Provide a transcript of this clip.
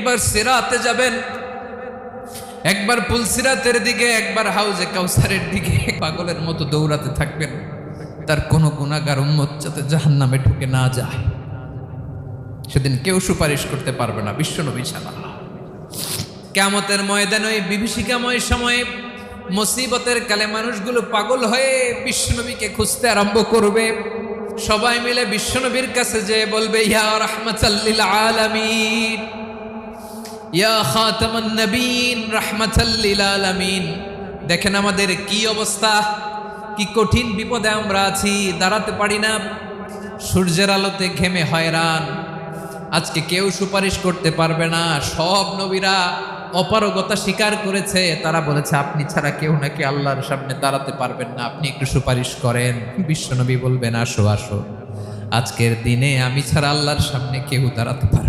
একবার সিরাতে যাবেন, একবার পুলসিরাতের দিকে, একবার হাউজে কাউসারের দিকে পাগলের মতো দৌড়াতে থাকবেন, তার কোনো গুনাহগার উম্মত যাতে জাহান্নামে ঢুকে না যায়। সেদিন কেউ সুপারিশ করতে পারবে না বিশ্বনবী ছাড়া। কিয়ামতের ময়দানে ওই বিভীষিকাময় সময়ে মুসিবতের কালে মানুষগুলো পাগল হয়ে বিশ্বনবীকে খুঁজতে আরম্ভ করবে। সবাই মিলে বিশ্বনবীর কাছে যেয়ে বলবে, ইয়া রাহমাতাল লিল আলামিন, ইয়া খাতামান নবীন, রাহমাতাল লিল আলামিন। দেখেন আমাদের কি অবস্থা, কি কঠিন বিপদে আমরা আছি, দাঁড়াতে পারি না, সূর্যের আলোতে ঘেমে হয়রান। আজকে কেউ সুপারিশ করতে পারবে না। সব নবীরা অপারগতা স্বীকার করেছে, তারা বলেছে আপনি ছাড়া কেউ নাকি আল্লাহর সামনে দাঁড়াতে পারবেন না, আপনি একটু সুপারিশ করেন। বিশ্বনবী বলবেন, আসো আসো, আজকের দিনে আমি ছাড়া আল্লাহর সামনে কেউ দাঁড়াতে পারবে